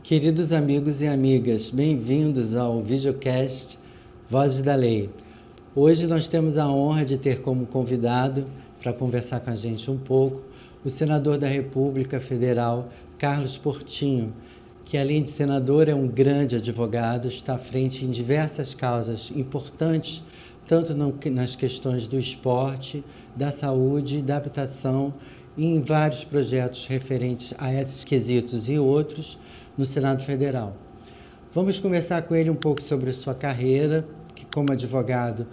Queridos amigos e amigas, bem-vindos ao videocast Vozes da Lei. Hoje nós temos a honra de ter como convidado, para conversar com a gente um pouco, o senador da República Federal, Carlos Portinho, que além de senador é um grande advogado, está à frente em diversas causas importantes, tanto nas questões do esporte, da saúde, da habitação, e em vários projetos referentes a esses quesitos e outros no Senado Federal. Vamos conversar com ele um pouco sobre a sua carreira, que como advogado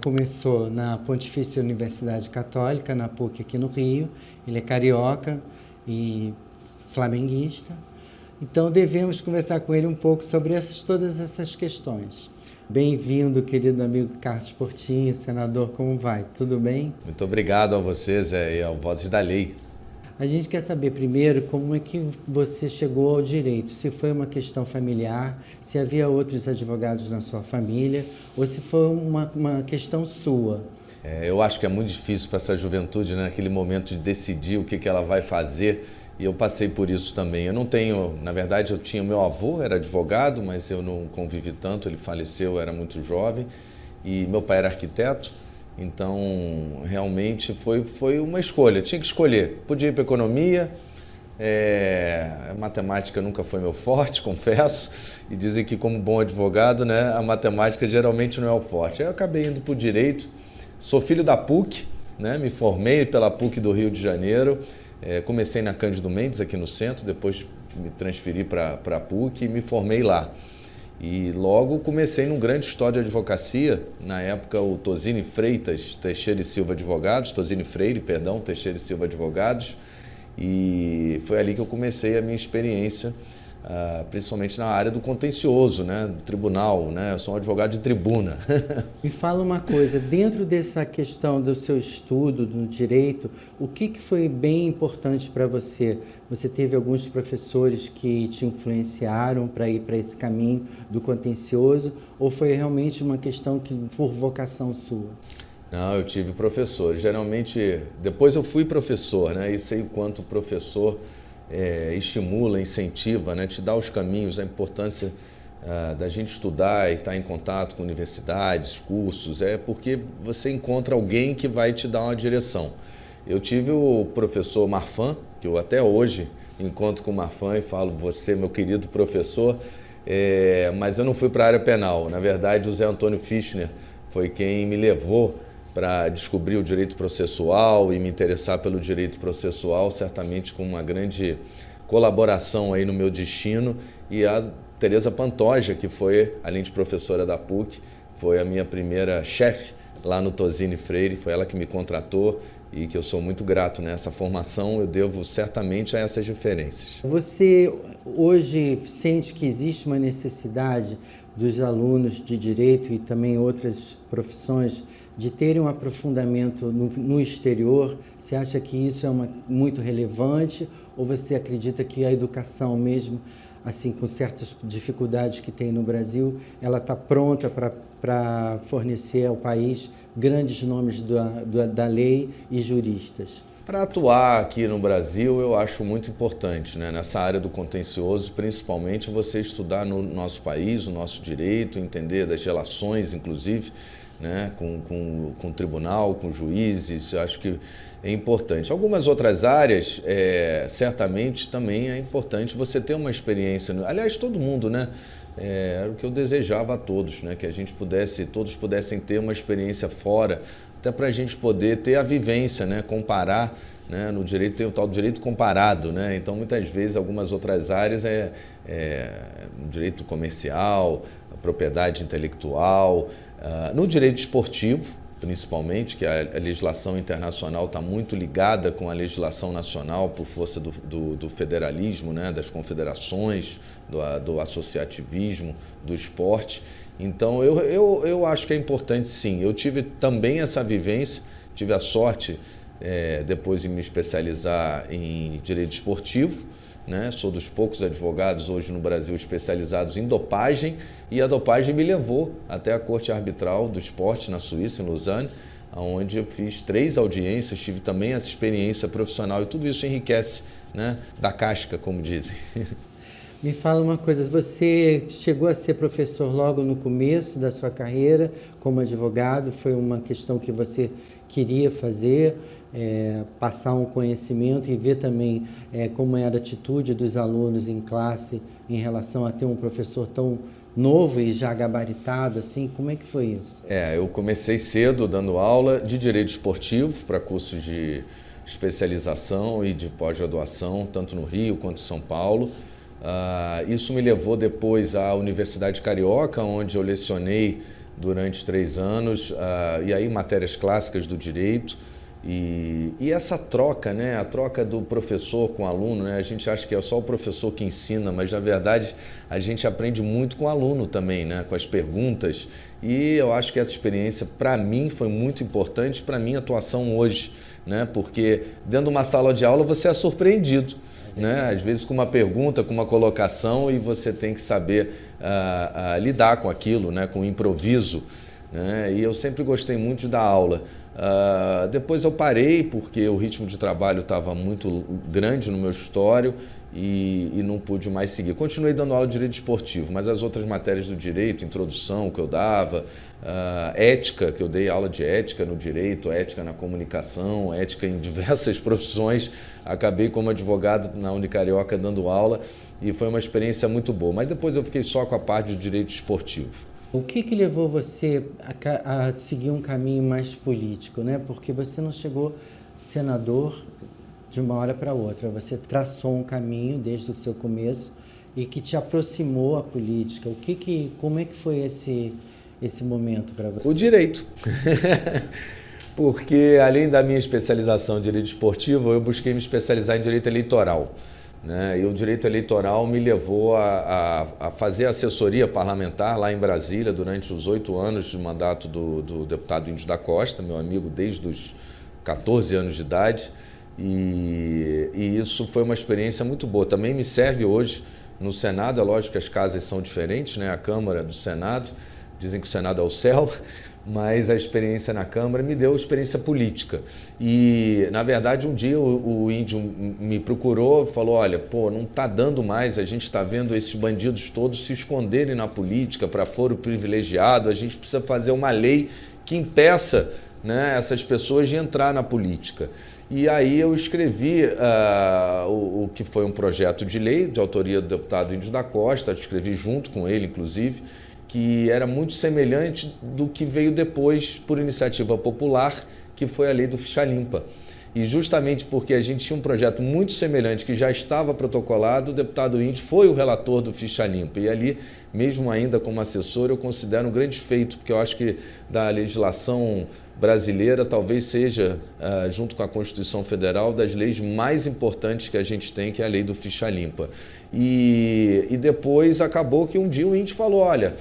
começou na Pontifícia Universidade Católica, na PUC aqui no Rio. Ele é carioca e flamenguista. Então devemos conversar com ele um pouco sobre todas essas questões. Bem-vindo, querido amigo Carlos Portinho, senador, como vai? Tudo bem? Muito obrigado a vocês e ao Vozes da Lei. A gente quer saber primeiro como é que você chegou ao direito, se foi uma questão familiar, se havia outros advogados na sua família ou se foi uma questão sua. Eu acho que é muito difícil para essa juventude, né, naquele momento de decidir o que ela vai fazer, e eu passei por isso também. Eu não tenho, na verdade, eu tinha meu avô, era advogado, mas eu não convivi tanto, ele faleceu, eu era muito jovem, e meu pai era arquiteto. Então, realmente foi uma escolha, tinha que escolher. Podia ir para economia, a matemática nunca foi meu forte, confesso, e dizem que como bom advogado, né, a matemática geralmente não é o forte. Aí eu acabei indo para o direito, sou filho da PUC, né, me formei pela PUC do Rio de Janeiro, comecei na Cândido Mendes aqui no centro, depois me transferi para a PUC e me formei lá. E logo comecei num grande escritório de advocacia, na época o Tosini Freitas, Teixeira e Silva Advogados, Tosini Freire, perdão, Teixeira e Silva Advogados, e foi ali que eu comecei a minha experiência, principalmente na área do contencioso, né, do tribunal, né, eu sou um advogado de tribuna. Me fala uma coisa, dentro dessa questão do seu estudo no direito, o que foi bem importante para você? Você teve alguns professores que te influenciaram para ir para esse caminho do contencioso ou foi realmente uma questão que por vocação sua? Não, eu tive professores. Geralmente, depois eu fui professor, né, e sei o quanto o professor estimula, incentiva, né, te dá os caminhos, a importância da gente estudar e estar em contato com universidades, cursos, porque você encontra alguém que vai te dar uma direção. Eu tive o professor Marfan, que eu até hoje encontro com o Marfan e falo, você, meu querido professor, mas eu não fui para a área penal. Na verdade, o Zé Antônio Fischner foi quem me levou para descobrir o direito processual e me interessar pelo direito processual, certamente com uma grande colaboração aí no meu destino. E a Tereza Pantoja, que foi, além de professora da PUC, foi a minha primeira chefe lá no Tosini Freire, foi ela que me contratou e que eu sou muito grato nessa formação, eu devo certamente a essas referências. Você hoje sente que existe uma necessidade dos alunos de direito e também outras profissões de terem um aprofundamento no exterior? Você acha que isso é muito relevante ou você acredita que a educação mesmo, assim, com certas dificuldades que tem no Brasil, ela está pronta para fornecer ao país grandes nomes da lei e juristas? Para atuar aqui no Brasil, eu acho muito importante, né, nessa área do contencioso, principalmente você estudar no nosso país, o nosso direito, entender das relações, inclusive, né, com o tribunal, com juízes, eu acho que é importante. Algumas outras áreas, certamente também é importante você ter uma experiência. Aliás, todo mundo, né? Era o que eu desejava a todos, né, que a gente todos pudessem ter uma experiência fora, até para a gente poder ter a vivência, né, comparar, né, no direito tem o tal do direito comparado, né, então muitas vezes algumas outras áreas no direito comercial, a propriedade intelectual, no direito esportivo, principalmente, que a legislação internacional está muito ligada com a legislação nacional por força do federalismo, né, das confederações, do associativismo, do esporte. Então, eu acho que é importante, sim. Eu tive também essa vivência, tive a sorte, depois de me especializar em direito esportivo, né? Sou dos poucos advogados hoje no Brasil especializados em dopagem, e a dopagem me levou até a Corte Arbitral do Esporte na Suíça, em Lausanne, onde eu fiz 3 audiências, tive também essa experiência profissional, e tudo isso enriquece, né, da casca, como dizem. Me fala uma coisa, você chegou a ser professor logo no começo da sua carreira como advogado? Foi uma questão que você queria fazer, passar um conhecimento e ver também como era a atitude dos alunos em classe em relação a ter um professor tão novo e já gabaritado, assim? Como é que foi isso? Eu comecei cedo dando aula de direito esportivo para cursos de especialização e de pós-graduação, tanto no Rio quanto em São Paulo. Isso me levou depois à Universidade Carioca, onde eu lecionei durante 3 anos, e aí matérias clássicas do direito. E essa troca, né, a troca do professor com o aluno, né, a gente acha que é só o professor que ensina, mas na verdade a gente aprende muito com o aluno também, né, com as perguntas. E eu acho que essa experiência, para mim, foi muito importante para a minha atuação hoje, né, porque dentro de uma sala de aula você é surpreendido, né, às vezes com uma pergunta, com uma colocação, e você tem que saber lidar com aquilo, né, com o improviso. Né? E eu sempre gostei muito de dar aula. Depois eu parei porque o ritmo de trabalho estava muito grande no meu escritório e não pude mais seguir. Continuei dando aula de direito esportivo, mas as outras matérias do direito, introdução que eu dava, ética, que eu dei aula de ética no direito, ética na comunicação, ética em diversas profissões, acabei como advogado na Unicarioca dando aula e foi uma experiência muito boa. Mas depois eu fiquei só com a parte do direito esportivo. O que levou você a seguir um caminho mais político, né? Porque você não chegou senador de uma hora para outra, você traçou um caminho desde o seu começo e que te aproximou à política. Como é que foi esse momento para você? O direito. Porque além da minha especialização em direito esportivo, eu busquei me especializar em direito eleitoral. Né? E o direito eleitoral me levou a fazer assessoria parlamentar lá em Brasília durante os 8 anos de mandato do deputado Índio da Costa, meu amigo desde os 14 anos de idade, e isso foi uma experiência muito boa. Também me serve hoje no Senado, é lógico que as casas são diferentes, né? A Câmara do Senado, dizem que o Senado é o céu, mas a experiência na Câmara me deu experiência política. E, na verdade, um dia o Índio me procurou e falou, olha, não está dando mais, a gente está vendo esses bandidos todos se esconderem na política para foro privilegiado, a gente precisa fazer uma lei que impeça, né, essas pessoas de entrar na política. E aí eu escrevi o que foi um projeto de lei de autoria do deputado Índio da Costa, escrevi junto com ele, inclusive, que era muito semelhante do que veio depois por iniciativa popular, que foi a lei do ficha limpa. E justamente porque a gente tinha um projeto muito semelhante que já estava protocolado, o deputado Índio foi o relator do ficha limpa. E ali, mesmo ainda como assessor, eu considero um grande feito, porque eu acho que da legislação brasileira talvez seja, junto com a Constituição Federal, das leis mais importantes que a gente tem, que é a lei do ficha limpa. E depois acabou que um dia o Índio falou, olha,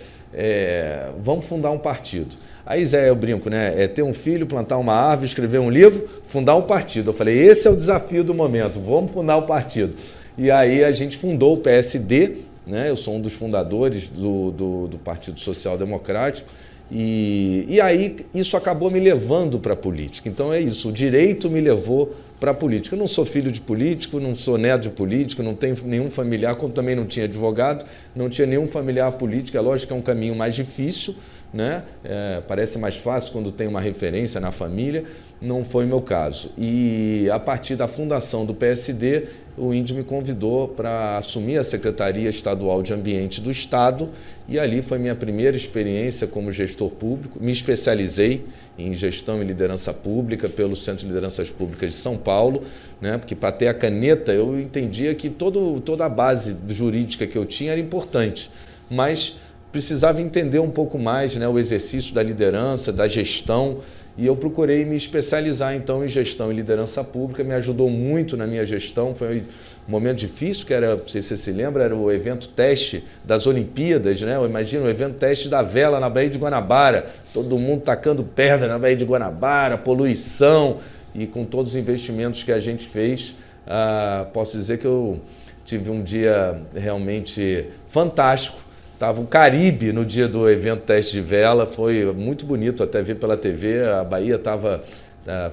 vamos fundar um partido. Aí, Zé, eu brinco, né? É ter um filho, plantar uma árvore, escrever um livro, fundar um partido. Eu falei, esse é o desafio do momento, vamos fundar um partido. E aí a gente fundou o PSD, né? Eu sou um dos fundadores do Partido Social Democrático, e aí isso acabou me levando para a política. Então é isso, o direito me levou para a política. Eu não sou filho de político, não sou neto de político, não tenho nenhum familiar, como também não tinha advogado, não tinha nenhum familiar político. É lógico que é um caminho mais difícil, né? Parece mais fácil quando tem uma referência na família, não foi o meu caso. E a partir da fundação do PSD, o Índio me convidou para assumir a Secretaria Estadual de Ambiente do Estado, e ali foi minha primeira experiência como gestor público. Me especializei em gestão e liderança pública pelo Centro de Lideranças Públicas de São Paulo, né? Porque para ter a caneta eu entendia que toda a base jurídica que eu tinha era importante, mas precisava entender um pouco mais, né, o exercício da liderança, da gestão, e eu procurei me especializar então em gestão e liderança pública. Me ajudou muito na minha gestão. Foi um momento difícil, que era, não sei se você se lembra, era o evento teste das Olimpíadas, né? Imagina o evento teste da vela na Baía de Guanabara, todo mundo tacando pedra na Baía de Guanabara, poluição, e com todos os investimentos que a gente fez, posso dizer que eu tive um dia realmente fantástico. Estava o Caribe no dia do evento teste de vela, foi muito bonito até ver pela TV. A Bahia estava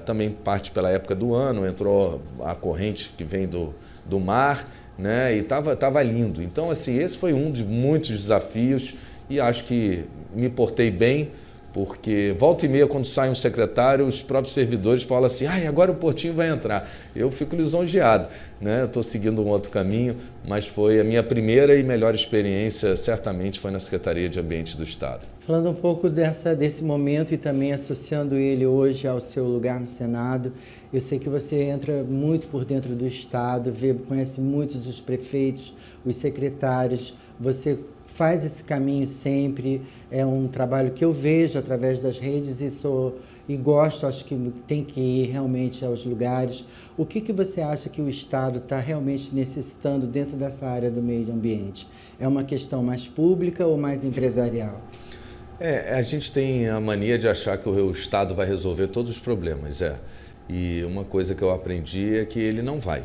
também parte pela época do ano, entrou a corrente que vem do mar, né? E tava lindo. Então, assim, esse foi um de muitos desafios e acho que me portei bem, porque volta e meia, quando sai um secretário, os próprios servidores falam assim, agora o Portinho vai entrar. Eu fico lisonjeado, né? Eu estou seguindo um outro caminho, mas foi a minha primeira e melhor experiência, certamente, foi na Secretaria de Ambiente do Estado. Falando um pouco desse momento e também associando ele hoje ao seu lugar no Senado, eu sei que você entra muito por dentro do Estado, conhece muitos os prefeitos, os secretários, você faz esse caminho sempre, é um trabalho que eu vejo através das redes e gosto, acho que tem que ir realmente aos lugares. O que você acha que o Estado está realmente necessitando dentro dessa área do meio ambiente? É uma questão mais pública ou mais empresarial? A gente tem a mania de achar que o Estado vai resolver todos os problemas, E uma coisa que eu aprendi é que ele não vai.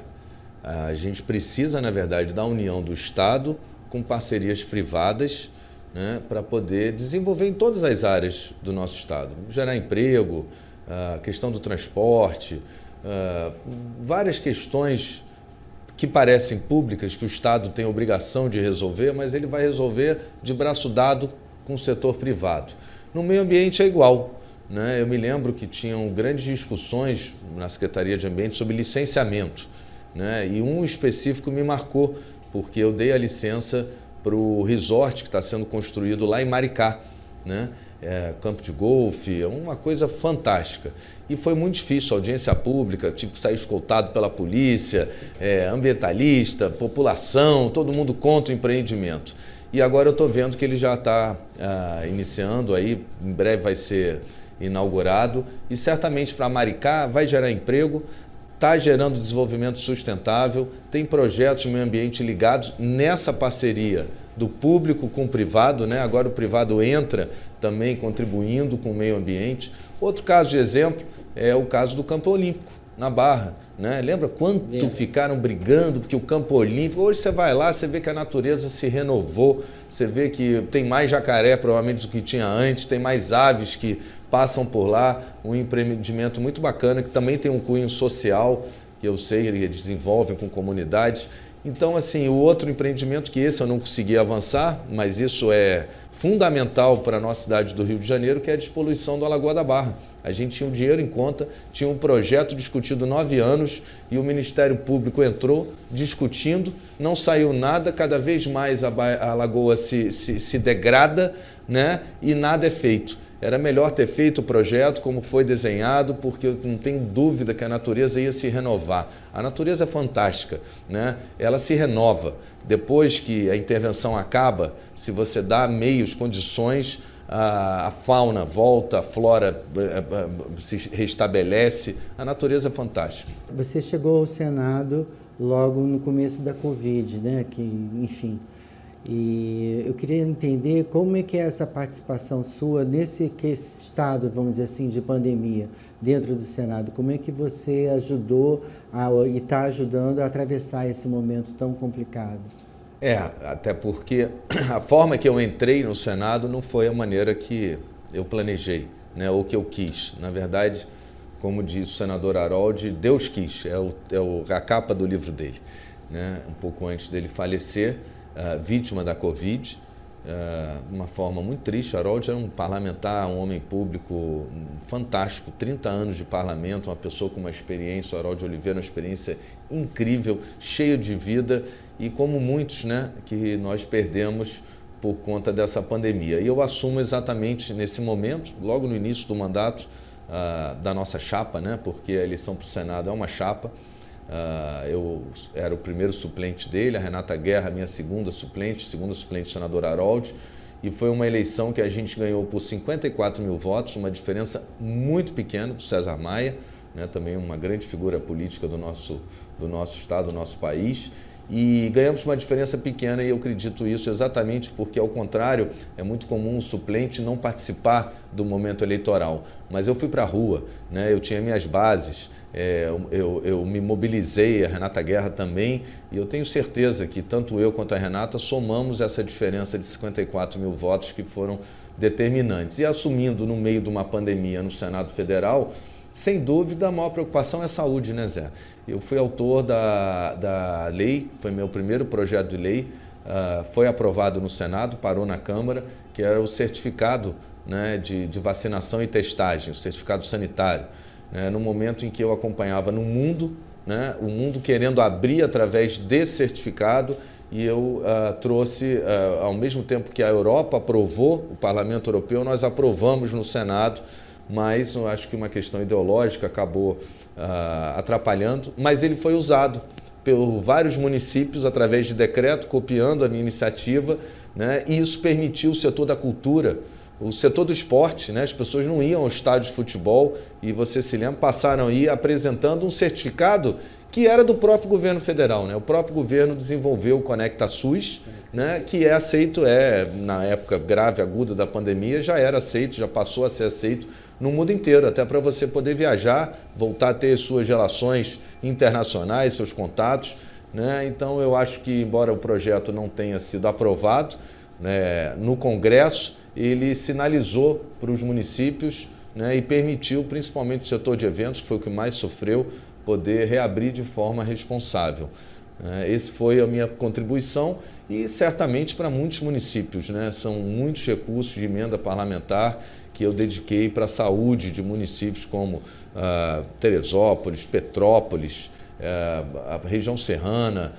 A gente precisa, na verdade, da união do Estado com parcerias privadas, né, para poder desenvolver em todas as áreas do nosso Estado. Gerar emprego, a questão do transporte, várias questões que parecem públicas, que o Estado tem obrigação de resolver, mas ele vai resolver de braço dado com o setor privado. No meio ambiente é igual, né? Eu me lembro que tinham grandes discussões na Secretaria de Ambiente sobre licenciamento, né? E um específico me marcou, porque eu dei a licença para o resort que está sendo construído lá em Maricá, né? Campo de golfe, é uma coisa fantástica. E foi muito difícil, audiência pública, tive que sair escoltado pela polícia, ambientalista, população, todo mundo contra o empreendimento. E agora eu estou vendo que ele já está iniciando aí, em breve vai ser inaugurado, e certamente para Maricá vai gerar emprego, está gerando desenvolvimento sustentável, tem projetos de meio ambiente ligados nessa parceria do público com o privado, né? Agora o privado entra também contribuindo com o meio ambiente. Outro caso de exemplo é o caso do Campo Olímpico, na Barra, né? Lembra quanto ficaram brigando porque o Campo Olímpico, hoje você vai lá, você vê que a natureza se renovou, você vê que tem mais jacaré provavelmente do que tinha antes, tem mais aves que passam por lá, um empreendimento muito bacana que também tem um cunho social, que eu sei, eles desenvolvem com comunidades. Então, assim, o outro empreendimento que esse eu não consegui avançar, mas isso é fundamental para a nossa cidade do Rio de Janeiro, que é a despoluição do Alagoa da Barra. A gente tinha o dinheiro em conta, tinha um projeto discutido 9 anos e o Ministério Público entrou discutindo, não saiu nada, cada vez mais a Lagoa se degrada, né? E nada é feito. Era melhor ter feito o projeto como foi desenhado, porque eu não tenho dúvida que a natureza ia se renovar. A natureza é fantástica, né? Ela se renova. Depois que a intervenção acaba, se você dá meios, condições, a fauna volta, a flora se restabelece. A natureza é fantástica. Você chegou ao Senado logo no começo da Covid, né? Enfim... E eu queria entender como é que é essa participação sua nesse estado, vamos dizer assim, de pandemia dentro do Senado. Como é que você ajudou e está ajudando a atravessar esse momento tão complicado? Até porque a forma que eu entrei no Senado não foi a maneira que eu planejei, né, ou que eu quis. Na verdade, como disse o senador Harold, Deus quis, a capa do livro dele, né, um pouco antes dele falecer. Vítima da Covid, uma forma muito triste. Harold era um parlamentar, um homem público fantástico, 30 anos de parlamento, uma pessoa com uma experiência, o Harold Oliveira, uma experiência incrível, cheio de vida e como muitos, né, que nós perdemos por conta dessa pandemia. E eu assumo exatamente nesse momento, logo no início do mandato da nossa chapa, né, porque a eleição para o Senado é uma chapa. Eu era o primeiro suplente dele, a Renata Guerra, minha segunda suplente do senador Harold, e foi uma eleição que a gente ganhou por 54 mil votos, uma diferença muito pequena do César Maia, né, também uma grande figura política do nosso estado, do nosso país, e ganhamos uma diferença pequena e eu acredito isso exatamente porque, ao contrário, é muito comum o suplente não participar do momento eleitoral, mas eu fui para a rua, né, eu tinha minhas bases, eu me mobilizei, a Renata Guerra também, e eu tenho certeza que tanto eu quanto a Renata somamos essa diferença de 54 mil votos que foram determinantes. E assumindo no meio de uma pandemia no Senado Federal, Sem dúvida, a maior preocupação é a saúde, né, Zé? Eu fui autor da lei, foi meu primeiro projeto de lei, foi aprovado no Senado, parou na Câmara, que era o certificado, né, de vacinação e testagem, o certificado sanitário. Né, no momento em que eu acompanhava no mundo, né, o mundo querendo abrir através desse certificado, e eu trouxe, ao mesmo tempo que a Europa aprovou, o Parlamento Europeu, nós aprovamos no Senado, mas eu acho que uma questão ideológica acabou atrapalhando, mas ele foi usado por vários municípios através de decreto, copiando a minha iniciativa, né, e isso permitiu o setor da cultura, o setor do esporte, né, as pessoas não iam ao estádio de futebol e você se lembra, passaram a ir apresentando um certificado que era do próprio governo federal, né? O próprio governo desenvolveu o Conecta SUS, né? Que é aceito, na época grave, aguda da pandemia, já era aceito, já passou a ser aceito no mundo inteiro, até para você poder viajar, voltar a ter suas relações internacionais, seus contatos, né? Então eu acho que, embora o projeto não tenha sido aprovado, né, no Congresso, ele sinalizou para os municípios, né, e permitiu, principalmente o setor de eventos, que foi o que mais sofreu, poder reabrir de forma responsável. Esse foi a minha contribuição e certamente para muitos municípios, né? São muitos recursos de emenda parlamentar que eu dediquei para a saúde de municípios como Teresópolis, Petrópolis, a região serrana,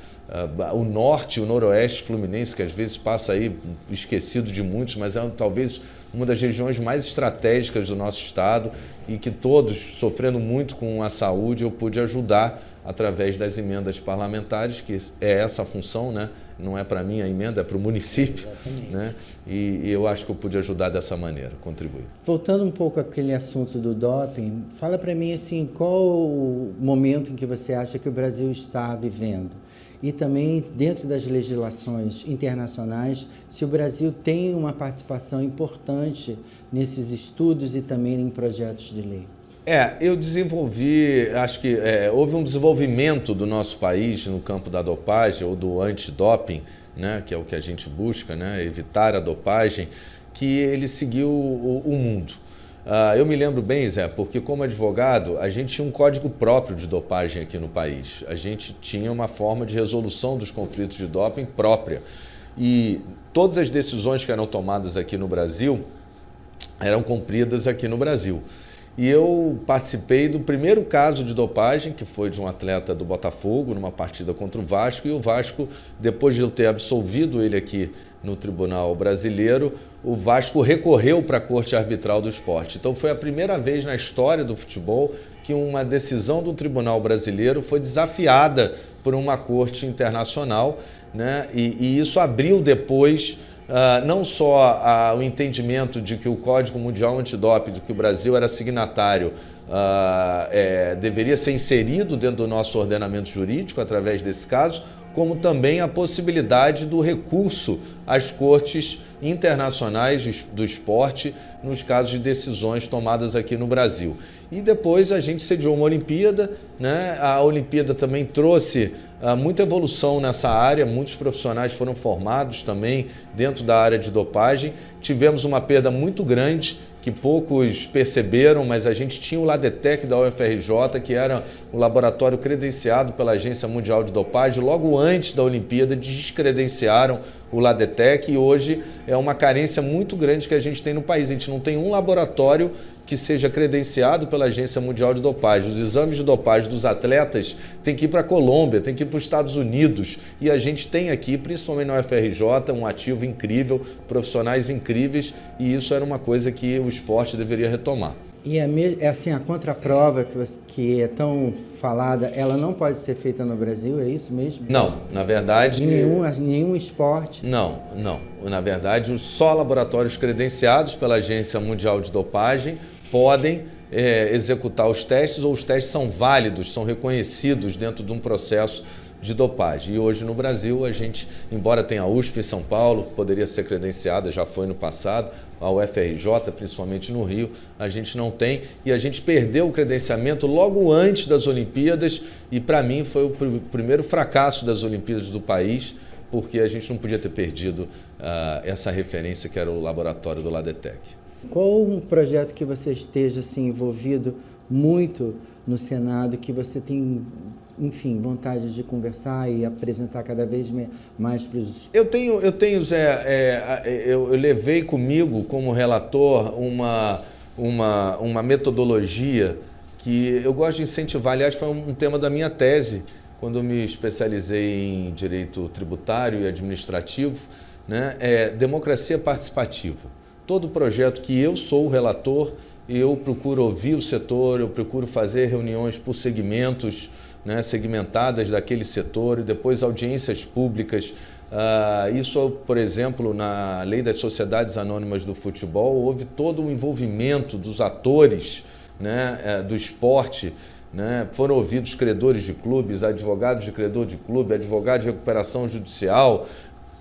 o norte e o noroeste fluminense, que às vezes passa aí esquecido de muitos, mas é talvez uma das regiões mais estratégicas do nosso estado e que todos, sofrendo muito com a saúde, eu pude ajudar através das emendas parlamentares, que é essa a função, né? Não é para mim a emenda, é para o município, né? E eu acho que eu pude ajudar dessa maneira, contribuir. Voltando um pouco àquele assunto do doping, fala para mim assim, qual o momento em que você acha que o Brasil está vivendo? E também, dentro das legislações internacionais, se o Brasil tem uma participação importante nesses estudos e também em projetos de lei. Eu desenvolvi, acho que houve um desenvolvimento do nosso país no campo da dopagem ou do antidoping, né, que é o que a gente busca, né, evitar a dopagem, que ele seguiu o mundo. Eu me lembro bem, Zé, porque como advogado, a gente tinha um código próprio de dopagem aqui no país. A gente tinha uma forma de resolução dos conflitos de doping própria. E todas as decisões que eram tomadas aqui no Brasil eram cumpridas aqui no Brasil. E eu participei do primeiro caso de dopagem, que foi de um atleta do Botafogo, numa partida contra o Vasco, e o Vasco, depois de eu ter absolvido ele aqui no Tribunal Brasileiro, o Vasco recorreu para a Corte Arbitral do Esporte. Então foi a primeira vez na história do futebol que uma decisão do Tribunal Brasileiro foi desafiada por uma corte internacional, né? E isso abriu depois não só o entendimento de que o Código Mundial Antidoping, de que o Brasil era signatário, deveria ser inserido dentro do nosso ordenamento jurídico através desse caso, como também a possibilidade do recurso às cortes internacionais do esporte nos casos de decisões tomadas aqui no Brasil. E depois a gente sediou uma Olimpíada, né? A Olimpíada também trouxe muita evolução nessa área, muitos profissionais foram formados também dentro da área de dopagem. Tivemos uma perda muito grande, que poucos perceberam, mas a gente tinha o LADETEC da UFRJ, que era um laboratório credenciado pela Agência Mundial de Dopagem. Logo antes da Olimpíada, descredenciaram o LADETEC e hoje é uma carência muito grande que a gente tem no país. A gente não tem um laboratório que seja credenciado pela Agência Mundial de Dopagem. Os exames de dopagem dos atletas têm que ir para a Colômbia, têm que ir para os Estados Unidos. E a gente tem aqui, principalmente na UFRJ, um ativo incrível, profissionais incríveis, e isso era uma coisa que o esporte deveria retomar. E assim, a contraprova que é tão falada, ela não pode ser feita no Brasil, é isso mesmo? Não, na verdade... Nenhum esporte? Não. Na verdade, só laboratórios credenciados pela Agência Mundial de Dopagem podem executar os testes, ou os testes são válidos, são reconhecidos dentro de um processo de dopagem. E hoje no Brasil, a gente, embora tenha a USP em São Paulo, poderia ser credenciada, já foi no passado, a UFRJ, principalmente no Rio, a gente não tem, e a gente perdeu o credenciamento logo antes das Olimpíadas, e para mim foi o primeiro fracasso das Olimpíadas do país, porque a gente não podia ter perdido essa referência que era o laboratório do LADETEC. Qual um projeto que você esteja assim, envolvido muito no Senado, que você tem, enfim, vontade de conversar e apresentar cada vez mais para os... Eu tenho, Zé, eu levei comigo como relator uma metodologia que eu gosto de incentivar. Aliás, foi um tema da minha tese, quando eu me especializei em direito tributário e administrativo, né? Democracia participativa. Todo projeto que eu sou o relator, eu procuro ouvir o setor, eu procuro fazer reuniões por segmentos, né, segmentadas daquele setor, e depois audiências públicas. Isso, por exemplo, na Lei das Sociedades Anônimas do Futebol, houve todo o envolvimento dos atores, né, do esporte, né? Foram ouvidos credores de clubes, advogados de credor de clube, advogados de recuperação judicial,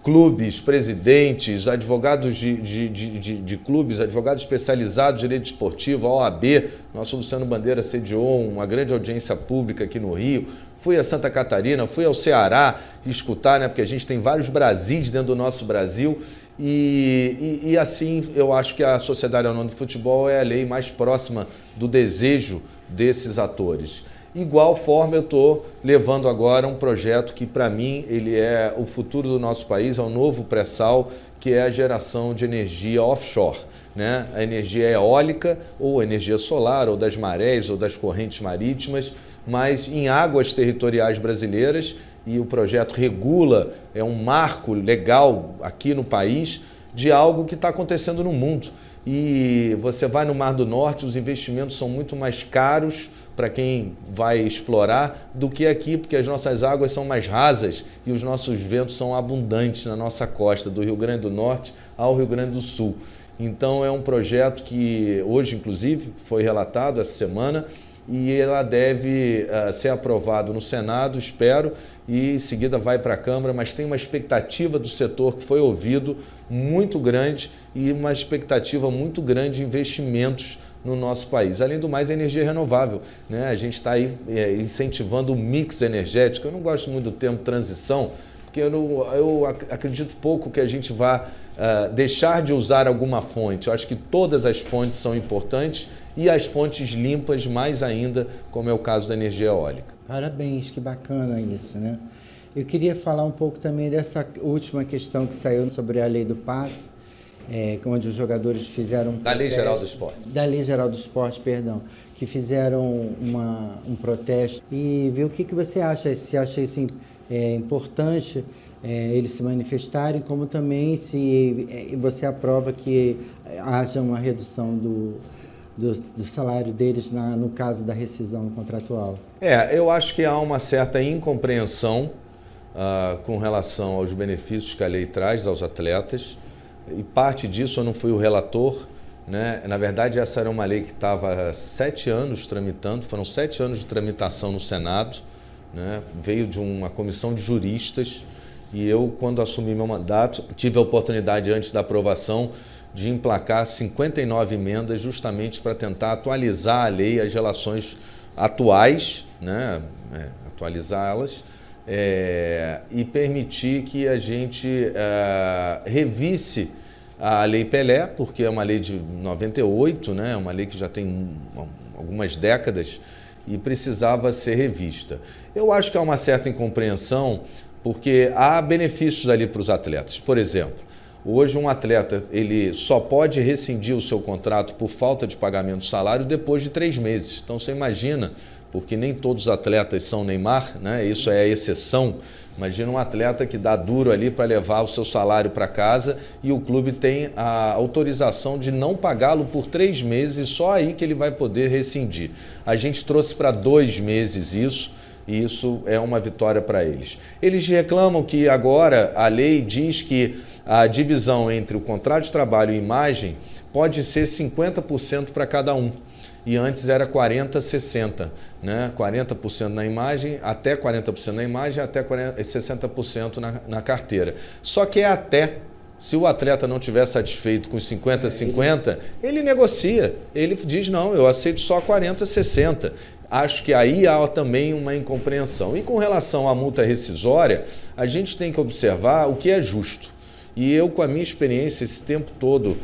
clubes, presidentes, advogados de clubes, advogados especializados em direito esportivo, a OAB. Nosso Luciano Bandeira sediou uma grande audiência pública aqui no Rio. Fui a Santa Catarina, fui ao Ceará escutar, né, porque a gente tem vários Brasis dentro do nosso Brasil. E assim, eu acho que a Sociedade Anônima do Futebol é a lei mais próxima do desejo desses atores. Igual forma, eu estou levando agora um projeto que, para mim, ele é o futuro do nosso país, é um novo pré-sal, que é a geração de energia offshore, né? A energia eólica, ou a energia solar, ou das marés, ou das correntes marítimas, mas em águas territoriais brasileiras, e o projeto regula, é um marco legal aqui no país, de algo que está acontecendo no mundo. E você vai no Mar do Norte, os investimentos são muito mais caros para quem vai explorar do que aqui, porque as nossas águas são mais rasas e os nossos ventos são abundantes na nossa costa, do Rio Grande do Norte ao Rio Grande do Sul. Então é um projeto que hoje, inclusive, foi relatado essa semana, e ela deve ser aprovado no Senado, espero, e em seguida vai para a Câmara, mas tem uma expectativa do setor que foi ouvido muito grande e uma expectativa muito grande de investimentos no nosso país. Além do mais, a energia renovável, né? A gente está aí incentivando o mix energético. Eu não gosto muito do termo transição, porque eu acredito pouco que a gente vá deixar de usar alguma fonte. Eu acho que todas as fontes são importantes, e as fontes limpas mais ainda, como é o caso da energia eólica. Parabéns, que bacana isso, né? Eu queria falar um pouco também dessa última questão que saiu sobre a lei do passe, onde os jogadores fizeram... Da Lei Geral do Esporte. Da Lei Geral do Esporte, perdão, que fizeram um protesto. E ver o que você acha, se acha isso importante, eles se manifestarem, como também se você aprova que haja uma redução do salário deles no caso da rescisão contratual. Eu acho que há uma certa incompreensão com relação aos benefícios que a lei traz aos atletas, e parte disso eu não fui o relator, né? Na verdade, essa era uma lei que estava há 7 anos tramitando, foram 7 anos de tramitação no Senado, né? Veio de uma comissão de juristas, e eu, quando assumi meu mandato, tive a oportunidade, antes da aprovação, de emplacar 59 emendas justamente para tentar atualizar a lei, as relações atuais, né? Atualizá-las, e permitir que a gente revisse a Lei Pelé, porque é uma lei de 98, né? Uma lei que já tem algumas décadas e precisava ser revista. Eu acho que há uma certa incompreensão, porque há benefícios ali para os atletas. Por exemplo, hoje um atleta ele só pode rescindir o seu contrato por falta de pagamento de salário depois de 3 meses. Então você imagina, porque nem todos os atletas são Neymar, né? Isso é a exceção. Imagina um atleta que dá duro ali para levar o seu salário para casa e o clube tem a autorização de não pagá-lo por 3 meses, e só aí que ele vai poder rescindir. A gente trouxe para 2 meses isso, e isso é uma vitória para eles. Eles reclamam que agora a lei diz que a divisão entre o contrato de trabalho e imagem pode ser 50% para cada um. E antes era 40-60, né? 40% na imagem, até 40% na imagem, até 60% na carteira. Só que é até. Se o atleta não estiver satisfeito com 50-50, ele negocia. Ele diz, não, eu aceito só 40-60. Acho que aí há também uma incompreensão. E com relação à multa rescisória, a gente tem que observar o que é justo. E eu, com a minha experiência esse tempo todo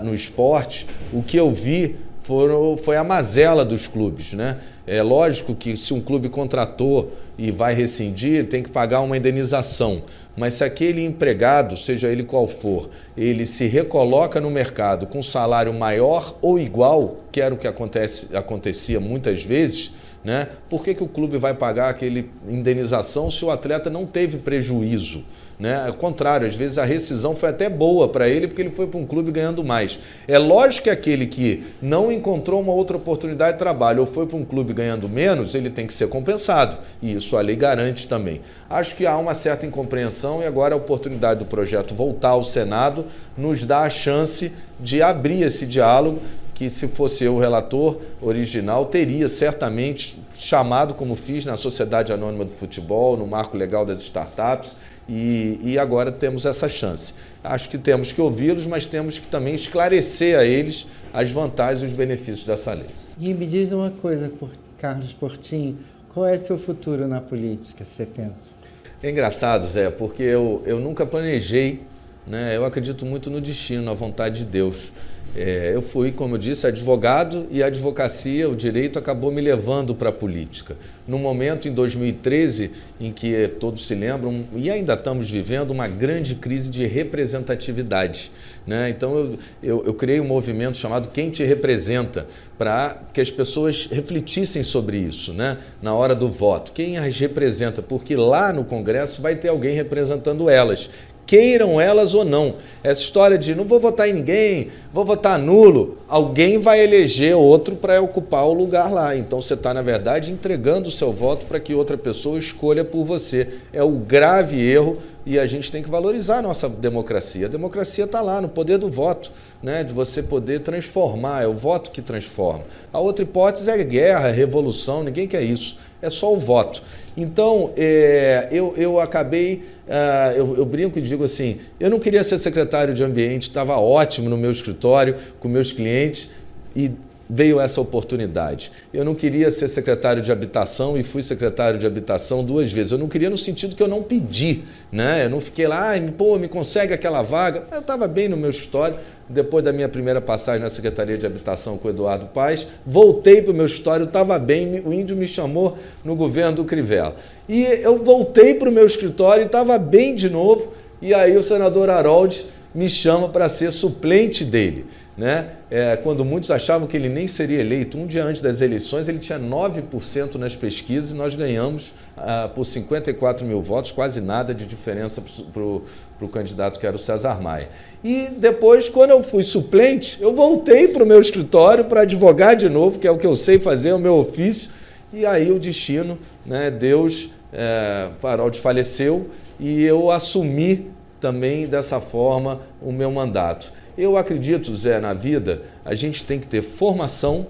no esporte, o que eu vi foi a mazela dos clubes, né? É lógico que se um clube contratou e vai rescindir, tem que pagar uma indenização. Mas se aquele empregado, seja ele qual for, ele se recoloca no mercado com salário maior ou igual, que era o que acontecia muitas vezes, né? Por que o clube vai pagar aquela indenização se o atleta não teve prejuízo? Né? Ao contrário, às vezes a rescisão foi até boa para ele porque ele foi para um clube ganhando mais. É lógico que aquele que não encontrou uma outra oportunidade de trabalho ou foi para um clube ganhando menos, ele tem que ser compensado. E isso a lei garante também. Acho que há uma certa incompreensão e agora a oportunidade do projeto voltar ao Senado nos dá a chance de abrir esse diálogo que, se fosse eu o relator original, teria certamente chamado, como fiz na Sociedade Anônima do Futebol, no Marco Legal das Startups, e agora temos essa chance. Acho que temos que ouvi-los, mas temos que também esclarecer a eles as vantagens e os benefícios dessa lei. E me diz uma coisa, Carlos Portinho, qual é seu futuro na política, você pensa? É engraçado, Zé, porque eu nunca planejei, né? Eu acredito muito no destino, na vontade de Deus. Eu fui, como eu disse, advogado e a advocacia, o direito, acabou me levando para a política. No momento, em 2013, em que todos se lembram, e ainda estamos vivendo, uma grande crise de representatividade, né? Então, eu criei um movimento chamado Quem Te Representa, para que as pessoas refletissem sobre isso, né? Na hora do voto. Quem as representa? Porque lá no Congresso vai ter alguém representando elas, queiram elas ou não. Essa história de não vou votar em ninguém, vou votar nulo, alguém vai eleger outro para ocupar o lugar lá. Então você está, na verdade, entregando o seu voto para que outra pessoa escolha por você. É o grave erro e a gente tem que valorizar a nossa democracia. A democracia está lá, no poder do voto, né? De você poder transformar, é o voto que transforma. A outra hipótese é guerra, revolução, ninguém quer isso, é só o voto. Então, eu acabei, eu brinco e digo assim, eu não queria ser secretário de ambiente, estava ótimo no meu escritório, com meus clientes, e veio essa oportunidade. Eu não queria ser secretário de habitação e fui secretário de habitação 2 vezes. Eu não queria no sentido que eu não pedi, né? Eu não fiquei lá, me consegue aquela vaga. Eu estava bem no meu escritório. Depois da minha primeira passagem na Secretaria de Habitação com o Eduardo Paes, voltei para o meu escritório, estava bem, o índio me chamou no governo do Crivella. E eu voltei para o meu escritório e estava bem de novo, e aí o senador Harold me chama para ser suplente dele, né? Quando muitos achavam que ele nem seria eleito, um dia antes das eleições ele tinha 9% nas pesquisas e nós ganhamos por 54 mil votos, quase nada de diferença para o candidato que era o César Maia. E depois, quando eu fui suplente, eu voltei para o meu escritório para advogar de novo, que é o que eu sei fazer, é o meu ofício, e aí o destino, né, Deus, Harold faleceu e eu assumi também dessa forma o meu mandato. Eu acredito, Zé, na vida, a gente tem que ter formação,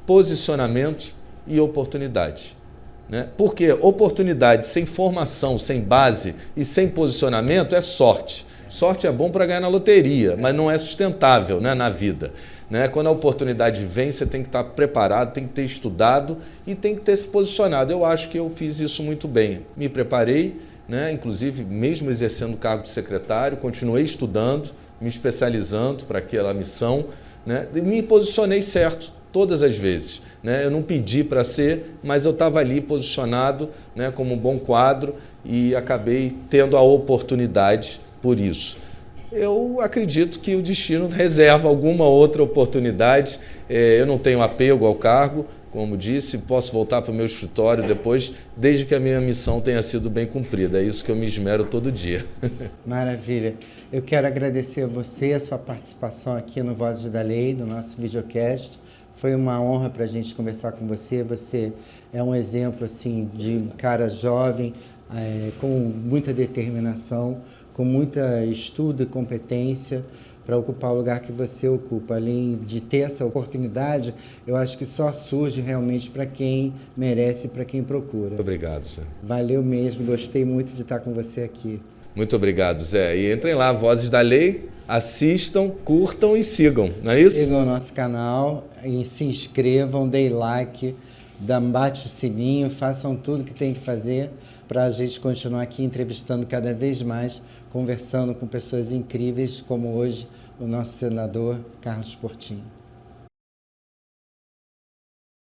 posicionamento e oportunidade, né? Porque oportunidade sem formação, sem base e sem posicionamento é sorte. Sorte é bom para ganhar na loteria, mas não é sustentável, né, na vida, né? Quando a oportunidade vem, você tem que estar preparado, tem que ter estudado e tem que ter se posicionado. Eu acho que eu fiz isso muito bem. Me preparei, né? Inclusive, mesmo exercendo o cargo de secretário, continuei estudando, me especializando para aquela missão, né? E me posicionei certo todas as vezes, né? Eu não pedi para ser, mas eu estava ali posicionado, né, como um bom quadro e acabei tendo a oportunidade por isso. Eu acredito que o destino reserva alguma outra oportunidade. Eu não tenho apego ao cargo, como disse, posso voltar para o meu escritório depois, desde que a minha missão tenha sido bem cumprida. É isso que eu me esmero todo dia. Maravilha. Eu quero agradecer a você, a sua participação aqui no Vozes da Lei, no nosso videocast. Foi uma honra para a gente conversar com você. Você é um exemplo assim, de um cara jovem, com muita determinação, com muito estudo e competência para ocupar o lugar que você ocupa. Além de ter essa oportunidade, eu acho que só surge realmente para quem merece, para quem procura. Muito obrigado, Zé. Valeu mesmo, gostei muito de estar com você aqui. Muito obrigado, Zé. E entrem lá, Vozes da Lei, assistam, curtam e sigam, não é isso? Sigam o nosso canal e se inscrevam, deem like, bate o sininho, façam tudo que tem que fazer para a gente continuar aqui entrevistando cada vez mais, conversando com pessoas incríveis como hoje o nosso senador Carlos Portinho.